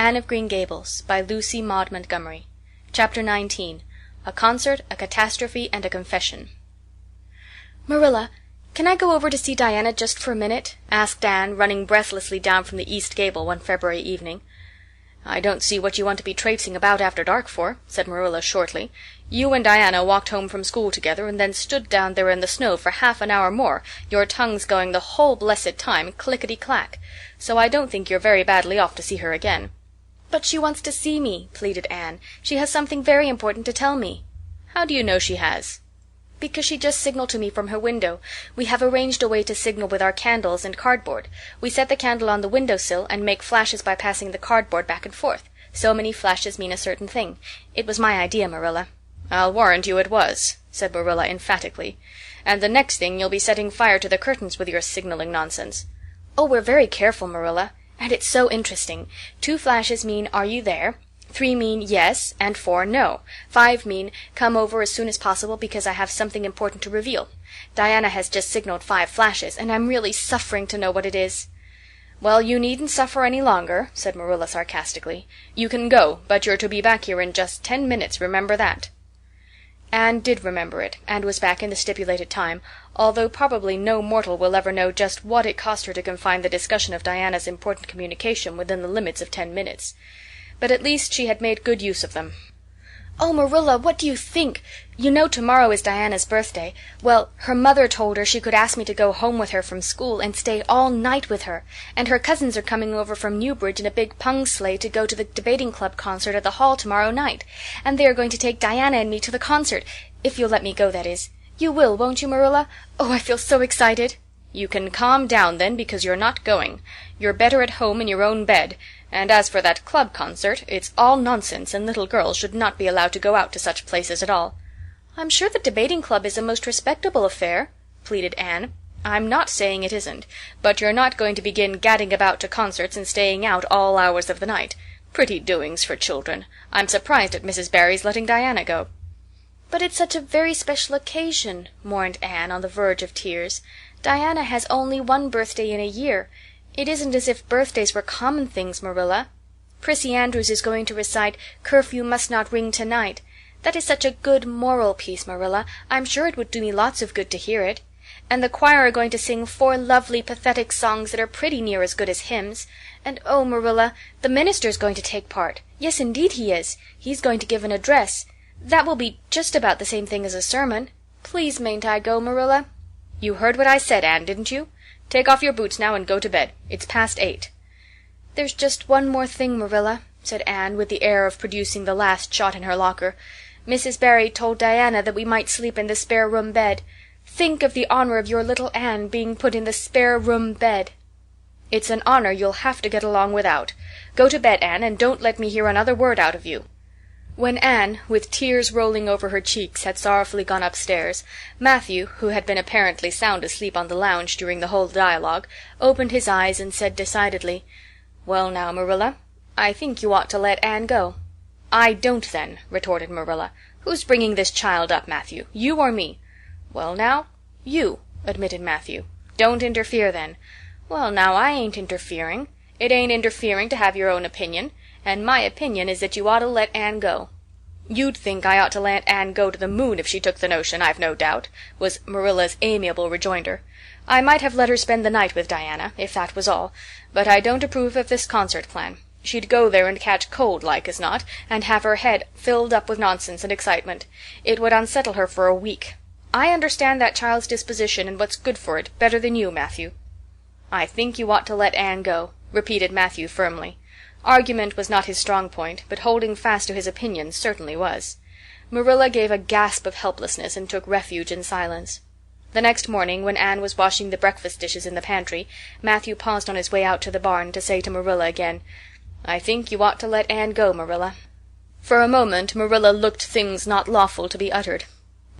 Anne of Green Gables by Lucy Maud Montgomery. Chapter 19. A Concert, a Catastrophe, and a Confession. "Marilla, can I go over to see Diana just for a minute?" asked Anne, running breathlessly down from the east gable one February evening. "I don't see what you want to be traipsing about after dark for," said Marilla shortly. "You and Diana walked home from school together and then stood down there in the snow for half an hour more, your tongues going the whole blessed time clickety-clack. So I don't think you're very badly off to see her again." "But she wants to see me," pleaded Anne. "She has something very important to tell me." "How do you know she has?" "Because she just signaled to me from her window. We have arranged a way to signal with our candles and cardboard. We set the candle on the window-sill and make flashes by passing the cardboard back and forth. So many flashes mean a certain thing. It was my idea, Marilla." "I'll warrant you it was," said Marilla emphatically. "And the next thing you'll be setting fire to the curtains with your signaling nonsense." "Oh, we're very careful, Marilla. And it's so interesting. 2 flashes mean 'Are you there?' 3 mean 'Yes,' and 4 'No.' 5 mean 'Come over as soon as possible because I have something important to reveal.' Diana has just signaled 5 flashes, and I'm really suffering to know what it is." "Well, you needn't suffer any longer," said Marilla sarcastically. "You can go, but you're to be back here in just 10 minutes, remember that." Anne did remember it, and was back in the stipulated time, although probably no mortal will ever know just what it cost her to confine the discussion of Diana's important communication within the limits of 10 minutes. But at least she had made good use of them. "Oh, Marilla, what do you think? You know tomorrow is Diana's birthday. Well, her mother told her she could ask me to go home with her from school and stay all night with her, and her cousins are coming over from Newbridge in a big pung sleigh to go to the debating club concert at the hall tomorrow night, and they are going to take Diana and me to the concert, if you'll let me go, that is. You will, won't you, Marilla? Oh, I feel so excited." "You can calm down then, because you're not going. You're better at home in your own bed. And as for that club concert, it's all nonsense, and little girls should not be allowed to go out to such places at all." "I'm sure the debating club is a most respectable affair," pleaded Anne. "I'm not saying it isn't, but you're not going to begin gadding about to concerts and staying out all hours of the night. Pretty doings for children. I'm surprised at Mrs. Barry's letting Diana go." "But it's such a very special occasion," mourned Anne, on the verge of tears. "Diana has only one birthday in a year. It isn't as if birthdays were common things, Marilla. Prissy Andrews is going to recite 'Curfew Must Not Ring Tonight.' That is such a good moral piece, Marilla. I'm sure it would do me lots of good to hear it. And the choir are going to sing 4 lovely pathetic songs that are pretty near as good as hymns. And oh, Marilla, the minister's going to take part. Yes, indeed he is. He's going to give an address. That will be just about the same thing as a sermon. Please mayn't I go, Marilla?" "You heard what I said, Anne, didn't you? Take off your boots now and go to bed. It's past 8. "There's just one more thing, Marilla," said Anne, with the air of producing the last shot in her locker. "Mrs. Barry told Diana that we might sleep in the spare room bed. Think of the honor of your little Anne being put in the spare room bed." "It's an honor you'll have to get along without. Go to bed, Anne, and don't let me hear another word out of you." When Anne, with tears rolling over her cheeks, had sorrowfully gone upstairs, Matthew, who had been apparently sound asleep on the lounge during the whole dialogue, opened his eyes and said decidedly, "Well now, Marilla, I think you ought to let Anne go." "I don't then," retorted Marilla. "Who's bringing this child up, Matthew? You or me?" "Well now, you," admitted Matthew. "Don't interfere then." "Well now, I ain't interfering. It ain't interfering to have your own opinion. And my opinion is that you ought to let Anne go." "You'd think I ought to let Anne go to the moon if she took the notion, I've no doubt," was Marilla's amiable rejoinder. "I might have let her spend the night with Diana, if that was all, but I don't approve of this concert plan. She'd go there and catch cold like as not, and have her head filled up with nonsense and excitement. It would unsettle her for a week. I understand that child's disposition and what's good for it better than you, Matthew." "I think you ought to let Anne go," repeated Matthew firmly. Argument was not his strong point, but holding fast to his opinion certainly was. Marilla gave a gasp of helplessness and took refuge in silence. The next morning, when Anne was washing the breakfast dishes in the pantry, Matthew paused on his way out to the barn to say to Marilla again, "I think you ought to let Anne go, Marilla." For a moment Marilla looked things not lawful to be uttered.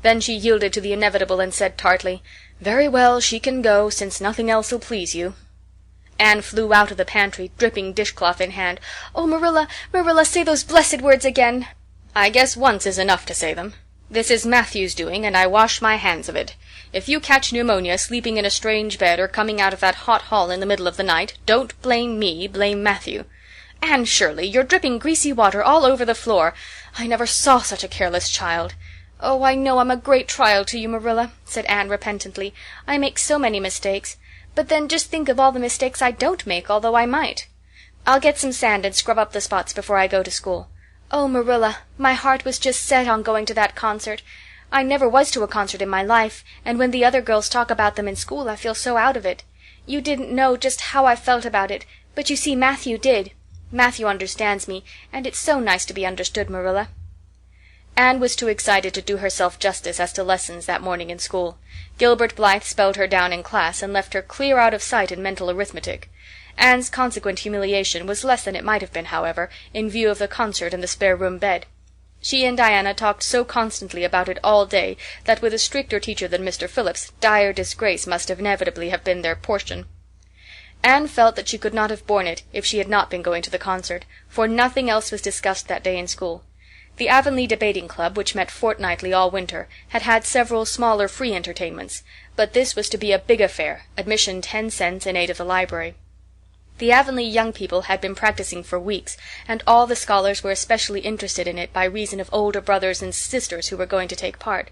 Then she yielded to the inevitable and said tartly, "Very well, she can go, since nothing else'll please you." Anne flew out of the pantry, dripping dishcloth in hand. "Oh, Marilla, Marilla, say those blessed words again." "I guess once is enough to say them. This is Matthew's doing, and I wash my hands of it. If you catch pneumonia sleeping in a strange bed or coming out of that hot hall in the middle of the night, don't blame me, blame Matthew." Anne Shirley, you're dripping greasy water all over the floor. I never saw such a careless child." "Oh, I know I'm a great trial to you, Marilla," said Anne repentantly. "I make so many mistakes. But then just think of all the mistakes I don't make, although I might. I'll get some sand and scrub up the spots before I go to school. Oh, Marilla, my heart was just set on going to that concert. I never was to a concert in my life, and when the other girls talk about them in school I feel so out of it. You didn't know just how I felt about it, but you see Matthew did. Matthew understands me, and it's so nice to be understood, Marilla." Anne was too excited to do herself justice as to lessons that morning in school. Gilbert Blythe spelled her down in class and left her clear out of sight in mental arithmetic. Anne's consequent humiliation was less than it might have been, however, in view of the concert and the spare-room bed. She and Diana talked so constantly about it all day that with a stricter teacher than Mr. Phillips, dire disgrace must inevitably have been their portion. Anne felt that she could not have borne it if she had not been going to the concert, for nothing else was discussed that day in school. The Avonlea Debating Club, which met fortnightly all winter, had had several smaller free entertainments, but this was to be a big affair, admission 10 cents in aid of the library. The Avonlea young people had been practicing for weeks, and all the scholars were especially interested in it by reason of older brothers and sisters who were going to take part.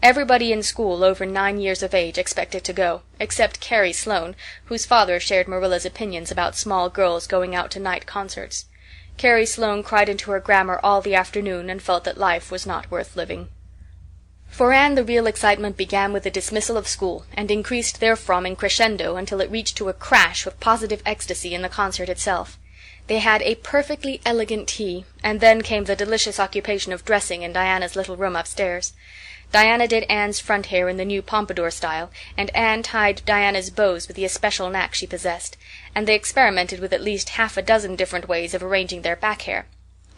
Everybody in school over 9 years of age expected to go, except Carrie Sloane, whose father shared Marilla's opinions about small girls going out to night concerts. Carrie Sloane cried into her grammar all the afternoon and felt that life was not worth living. For Anne the real excitement began with the dismissal of school, and increased therefrom in crescendo until it reached to a crash of positive ecstasy in the concert itself. They had a perfectly elegant tea, and then came the delicious occupation of dressing in Diana's little room upstairs. Diana did Anne's front hair in the new pompadour style, and Anne tied Diana's bows with the especial knack she possessed, and they experimented with at least half a dozen different ways of arranging their back hair.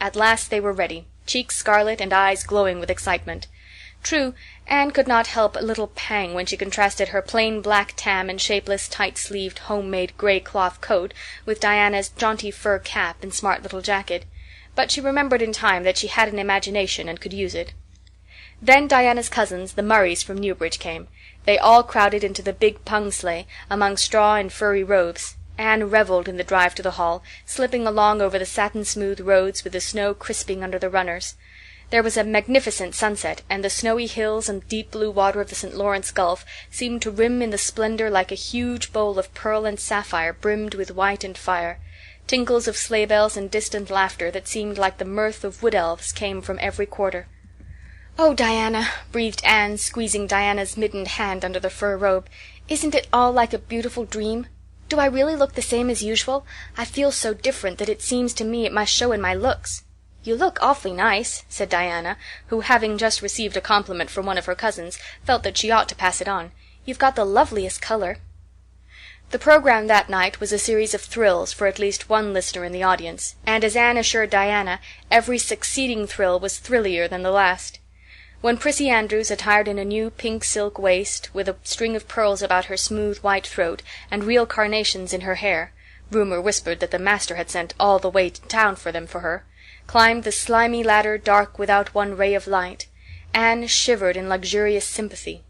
At last they were ready, cheeks scarlet and eyes glowing with excitement. True, Anne could not help a little pang when she contrasted her plain black tam and shapeless, tight-sleeved, home-made gray cloth coat with Diana's jaunty fur cap and smart little jacket, but she remembered in time that she had an imagination and could use it. Then Diana's cousins, the Murrays from Newbridge, came. They all crowded into the big pung sleigh, among straw and furry robes. Anne revelled in the drive to the hall, slipping along over the satin-smooth roads with the snow crisping under the runners. There was a magnificent sunset, and the snowy hills and deep blue water of the St. Lawrence Gulf seemed to rim in the splendor like a huge bowl of pearl and sapphire brimmed with white and fire. Tinkles of sleigh bells and distant laughter that seemed like the mirth of wood elves came from every quarter. "Oh, Diana," breathed Anne, squeezing Diana's mittened hand under the fur robe, "isn't it all like a beautiful dream? Do I really look the same as usual? I feel so different that it seems to me it must show in my looks." "You look awfully nice," said Diana, who, having just received a compliment from one of her cousins, felt that she ought to pass it on. "You've got the loveliest color." The program that night was a series of thrills for at least one listener in the audience, and as Anne assured Diana, every succeeding thrill was thrillier than the last. When Prissy Andrews, attired in a new pink silk waist, with a string of pearls about her smooth white throat, and real carnations in her hair, rumor whispered that the master had sent all the way to town for them for her, climbed the slimy ladder dark without one ray of light, Anne shivered in luxurious sympathy.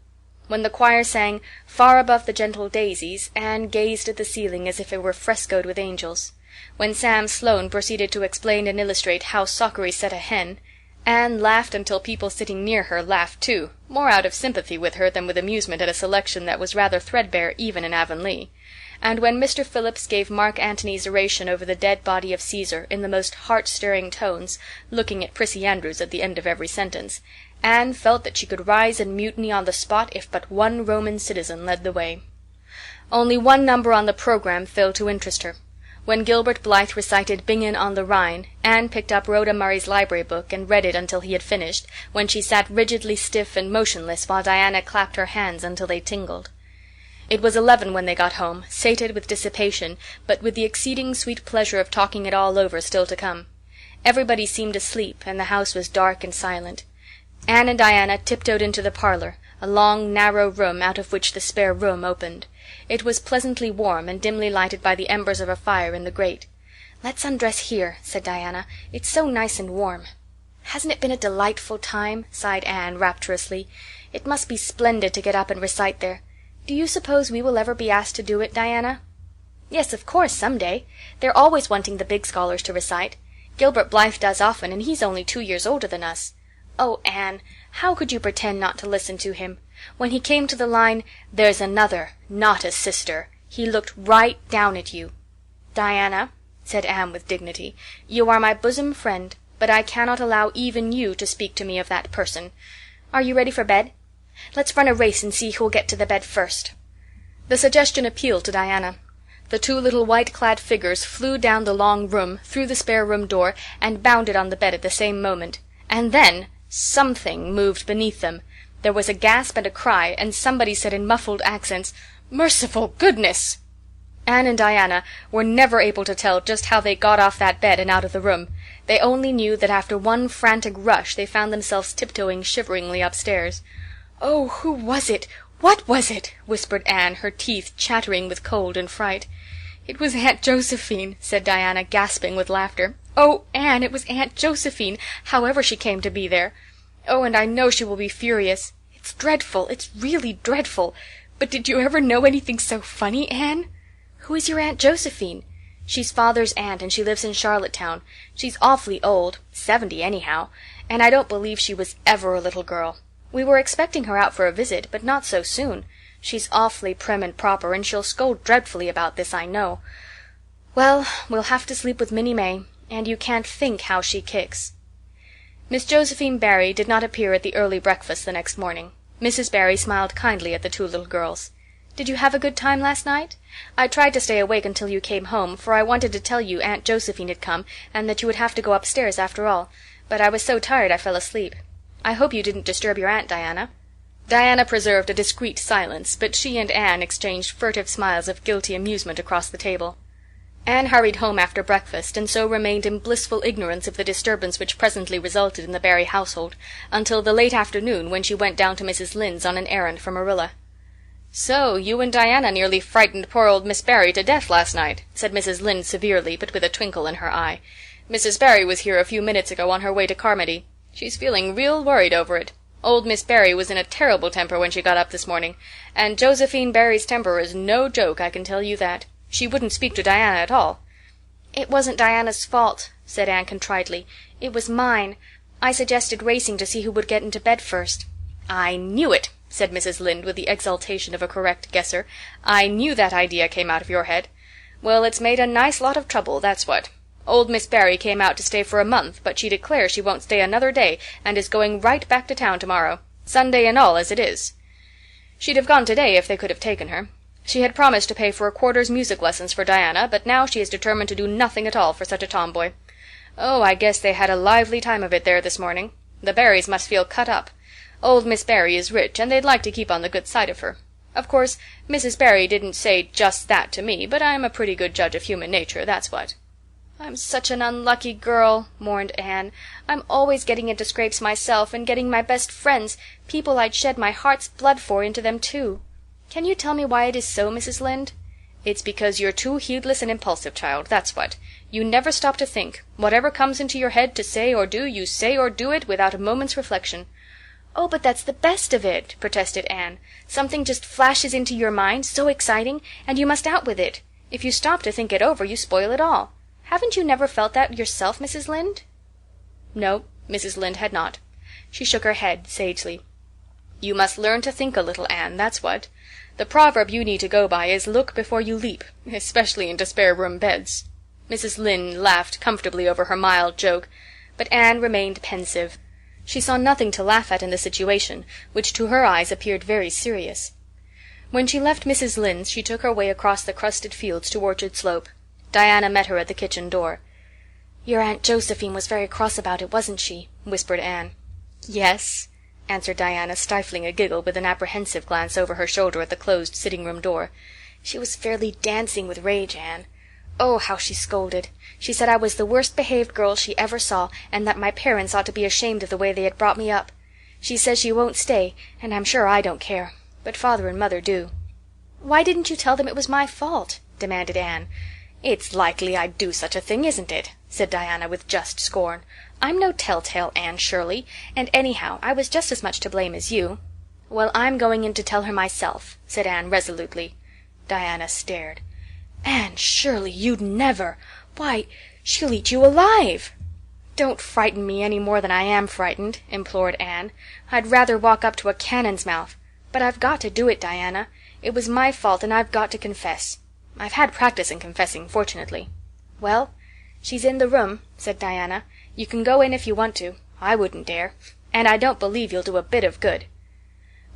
When the choir sang "Far Above the Gentle Daisies," Anne gazed at the ceiling as if it were frescoed with angels. When Sam Sloane proceeded to explain and illustrate how Sockery set a hen, Anne laughed until people sitting near her laughed too, more out of sympathy with her than with amusement at a selection that was rather threadbare even in Avonlea. And when Mr. Phillips gave Mark Antony's oration over the dead body of Caesar in the most heart-stirring tones, looking at Prissy Andrews at the end of every sentence, Anne felt that she could rise and mutiny on the spot if but one Roman citizen led the way. Only one number on the program failed to interest her. When Gilbert Blythe recited Bingen on the Rhine, Anne picked up Rhoda Murray's library book and read it until he had finished, when she sat rigidly stiff and motionless while Diana clapped her hands until they tingled. It was 11 when they got home, sated with dissipation, but with the exceeding sweet pleasure of talking it all over still to come. Everybody seemed asleep, and the house was dark and silent. Anne and Diana tiptoed into the parlor, a long, narrow room out of which the spare room opened. It was pleasantly warm and dimly lighted by the embers of a fire in the grate. "Let's undress here," said Diana. "It's so nice and warm." "Hasn't it been a delightful time?" sighed Anne rapturously. "It must be splendid to get up and recite there. Do you suppose we will ever be asked to do it, Diana?" "Yes, of course, some day. They're always wanting the big scholars to recite. Gilbert Blythe does often, and he's only 2 years older than us. Oh, Anne, how could you pretend not to listen to him? When he came to the line, 'There's another, not a sister,' he looked right down at you." "Diana," said Anne with dignity, "you are my bosom friend, but I cannot allow even you to speak to me of that person. Are you ready for bed? Let's run a race and see who'll get to the bed first." The suggestion appealed to Diana. The 2 little white-clad figures flew down the long room, through the spare room door, and bounded on the bed at the same moment. And then something moved beneath them. There was a gasp and a cry, and somebody said in muffled accents, "Merciful goodness!" Anne and Diana were never able to tell just how they got off that bed and out of the room. They only knew that after one frantic rush they found themselves tiptoeing shiveringly upstairs. "Oh, who was it? What was it?" whispered Anne, her teeth chattering with cold and fright. "It was Aunt Josephine," said Diana, gasping with laughter. "Oh, Anne, it was Aunt Josephine, however she came to be there. Oh, and I know she will be furious. It's dreadful, it's really dreadful. But did you ever know anything so funny, Anne?" "Who is your Aunt Josephine?" "She's father's aunt, and she lives in Charlottetown. She's awfully old, 70 anyhow, and I don't believe she was ever a little girl. We were expecting her out for a visit, but not so soon. She's awfully prim and proper, and she'll scold dreadfully about this, I know. Well, we'll have to sleep with Minnie May, and you can't think how she kicks." Miss Josephine Barry did not appear at the early breakfast the next morning. Mrs. Barry smiled kindly at the 2 little girls. "Did you have a good time last night? I tried to stay awake until you came home, for I wanted to tell you Aunt Josephine had come, and that you would have to go upstairs after all, but I was so tired I fell asleep. I hope you didn't disturb your aunt, Diana." Diana preserved a discreet silence, but she and Anne exchanged furtive smiles of guilty amusement across the table. Anne hurried home after breakfast, and so remained in blissful ignorance of the disturbance which presently resulted in the Barry household, until the late afternoon, when she went down to Mrs. Lynde's on an errand for Marilla. "So you and Diana nearly frightened poor old Miss Barry to death last night," said Mrs. Lynde severely, but with a twinkle in her eye. "Mrs. Barry was here a few minutes ago on her way to Carmody. She's feeling real worried over it. Old Miss Barry was in a terrible temper when she got up this morning, and Josephine Barry's temper is no joke, I can tell you that. She wouldn't speak to Diana at all." "It wasn't Diana's fault," said Anne contritely. "It was mine. I suggested racing to see who would get into bed first." "I knew it," said Mrs. Lynde with the exultation of a correct guesser. "I knew that idea came out of your head. Well, it's made a nice lot of trouble, that's what. Old Miss Barry came out to stay for a month, but she declares she won't stay another day, and is going right back to town tomorrow, Sunday and all as it is. She'd have gone today if they could have taken her. She had promised to pay for a quarter's music lessons for Diana, but now she is determined to do nothing at all for such a tomboy. Oh, I guess they had a lively time of it there this morning. The Barrys must feel cut up. Old Miss Barry is rich, and they'd like to keep on the good side of her. Of course, Mrs. Barry didn't say just that to me, but I'm a pretty good judge of human nature, that's what." "I'm such an unlucky girl," mourned Anne. "I'm always getting into scrapes myself, and getting my best friends, people I'd shed my heart's blood for, into them too. Can you tell me why it is so, Mrs. Lynde?" "It's because you're too heedless and impulsive, child, that's what. You never stop to think. Whatever comes into your head to say or do, you say or do it without a moment's reflection." "Oh, but that's the best of it," protested Anne. "Something just flashes into your mind, so exciting, and you must out with it. If you stop to think it over, you spoil it all. Haven't you never felt that yourself, Mrs. Lynde?" No, Mrs. Lynde had not. She shook her head sagely. "You must learn to think a little, Anne, that's what. The proverb you need to go by is look before you leap, especially into spare-room beds." Mrs. Lynde laughed comfortably over her mild joke, but Anne remained pensive. She saw nothing to laugh at in the situation, which to her eyes appeared very serious. When she left Mrs. Lynde's she took her way across the crusted fields to Orchard Slope. Diana met her at the kitchen door. "Your Aunt Josephine was very cross about it, wasn't she?" whispered Anne. "Yes," answered Diana, stifling a giggle with an apprehensive glance over her shoulder at the closed sitting-room door. "She was fairly dancing with rage, Anne. Oh, how she scolded! She said I was the worst-behaved girl she ever saw, and that my parents ought to be ashamed of the way they had brought me up. She says she won't stay, and I'm sure I don't care, but father and mother do." "Why didn't you tell them it was my fault?" demanded Anne. "It's likely I'd do such a thing, isn't it?" said Diana with just scorn. "I'm no telltale Anne Shirley, and anyhow I was just as much to blame as you." "Well, I'm going in to tell her myself," said Anne resolutely. Diana stared. "Anne Shirley, you'd never! Why, she'll eat you alive!" "Don't frighten me any more than I am frightened," implored Anne. "I'd rather walk up to a cannon's mouth. But I've got to do it, Diana. It was my fault and I've got to confess. I've had practice in confessing, fortunately." "Well, she's in the room," said Diana. "You can go in if you want to. I wouldn't dare. And I don't believe you'll do a bit of good."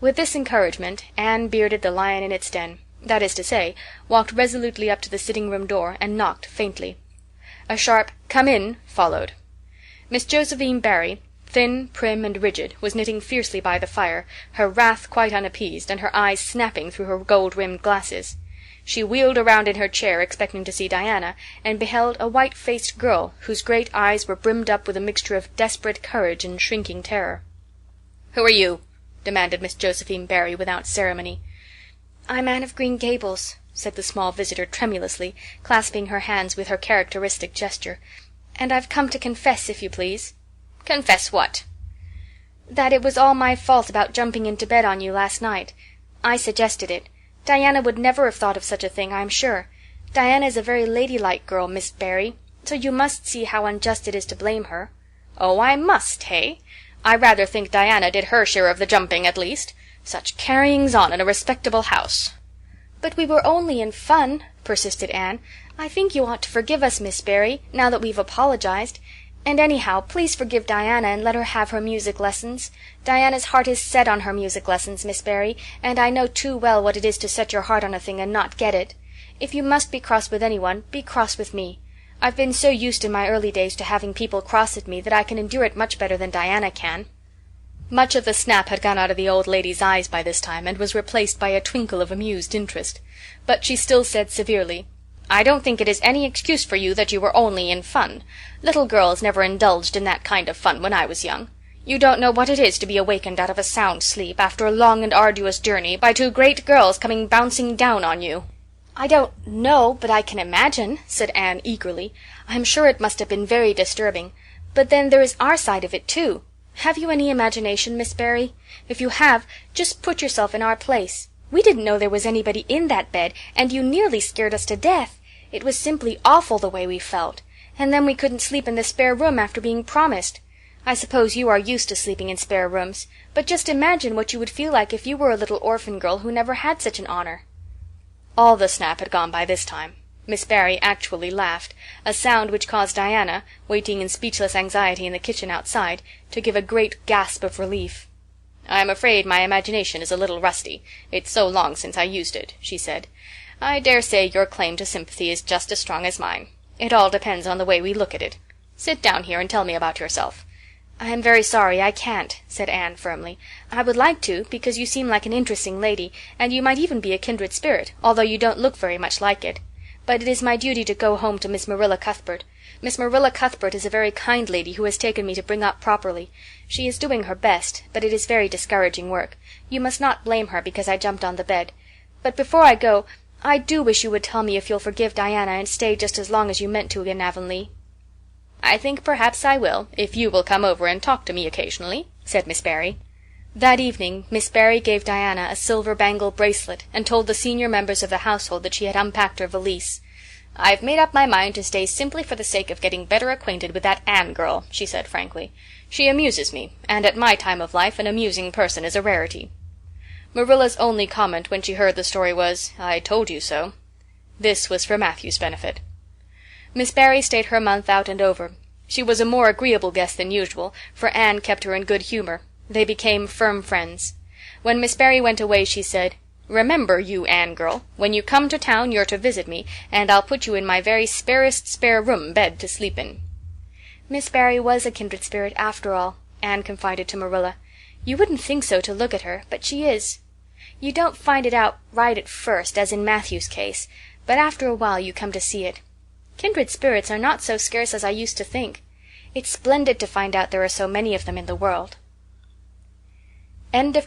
With this encouragement Anne bearded the lion in its den, that is to say, walked resolutely up to the sitting-room door and knocked faintly. A sharp "Come in" followed. Miss Josephine Barry, thin, prim, and rigid, was knitting fiercely by the fire, her wrath quite unappeased, and her eyes snapping through her gold-rimmed glasses. She wheeled around in her chair, expecting to see Diana, and beheld a white-faced girl whose great eyes were brimmed up with a mixture of desperate courage and shrinking terror. "Who are you?" demanded Miss Josephine Barry without ceremony. "I'm Anne of Green Gables," said the small visitor tremulously, clasping her hands with her characteristic gesture. "And I've come to confess, if you please." "Confess what?" "That it was all my fault about jumping into bed on you last night. I suggested it. Diana would never have thought of such a thing, I'm sure. Diana is a very ladylike girl, Miss Barry, so you must see how unjust it is to blame her." "Oh, I must, hey? I rather think Diana did her share of the jumping, at least. Such carryings on in a respectable house." "But we were only in fun," persisted Anne. "I think you ought to forgive us, Miss Barry, now that we've apologized. And anyhow, please forgive Diana and let her have her music lessons. Diana's heart is set on her music lessons, Miss Barry, and I know too well what it is to set your heart on a thing and not get it. If you must be cross with anyone, be cross with me. I've been so used in my early days to having people cross at me that I can endure it much better than Diana can." Much of the snap had gone out of the old lady's eyes by this time and was replaced by a twinkle of amused interest. But she still said severely, "I don't think it is any excuse for you that you were only in fun. Little girls never indulged in that kind of fun when I was young. You don't know what it is to be awakened out of a sound sleep after a long and arduous journey by two great girls coming bouncing down on you." "I don't know, but I can imagine," said Anne eagerly. "I'm sure it must have been very disturbing. But then there is our side of it, too. Have you any imagination, Miss Barry? If you have, just put yourself in our place. We didn't know there was anybody in that bed, and you nearly scared us to death. It was simply awful the way we felt. And then we couldn't sleep in the spare room after being promised. I suppose you are used to sleeping in spare rooms, but just imagine what you would feel like if you were a little orphan girl who never had such an honor." All the snap had gone by this time. Miss Barry actually laughed, a sound which caused Diana, waiting in speechless anxiety in the kitchen outside, to give a great gasp of relief. "I'm afraid my imagination is a little rusty. It's so long since I used it," she said. "I dare say your claim to sympathy is just as strong as mine. It all depends on the way we look at it. Sit down here and tell me about yourself." "I am very sorry I can't," said Anne firmly. "I would like to, because you seem like an interesting lady, and you might even be a kindred spirit, although you don't look very much like it. But it is my duty to go home to Miss Marilla Cuthbert. Miss Marilla Cuthbert is a very kind lady who has taken me to bring up properly. She is doing her best, but it is very discouraging work. You must not blame her because I jumped on the bed. But before I go, I do wish you would tell me if you'll forgive Diana and stay just as long as you meant to in Avonlea." "I think perhaps I will, if you will come over and talk to me occasionally," said Miss Barry. That evening Miss Barry gave Diana a silver bangle bracelet and told the senior members of the household that she had unpacked her valise. "I've made up my mind to stay simply for the sake of getting better acquainted with that Anne girl," she said frankly. "She amuses me, and at my time of life an amusing person is a rarity." Marilla's only comment when she heard the story was, "I told you so." This was for Matthew's benefit. Miss Barry stayed her month out and over. She was a more agreeable guest than usual, for Anne kept her in good humor. They became firm friends. When Miss Barry went away she said, "Remember, you Anne girl, when you come to town you're to visit me, and I'll put you in my very sparest spare room bed to sleep in." "Miss Barry was a kindred spirit after all," Anne confided to Marilla. "You wouldn't think so to look at her, but she is. You don't find it out right at first, as in Matthew's case, but after a while you come to see it. Kindred spirits are not so scarce as I used to think. It's splendid to find out there are so many of them in the world." End of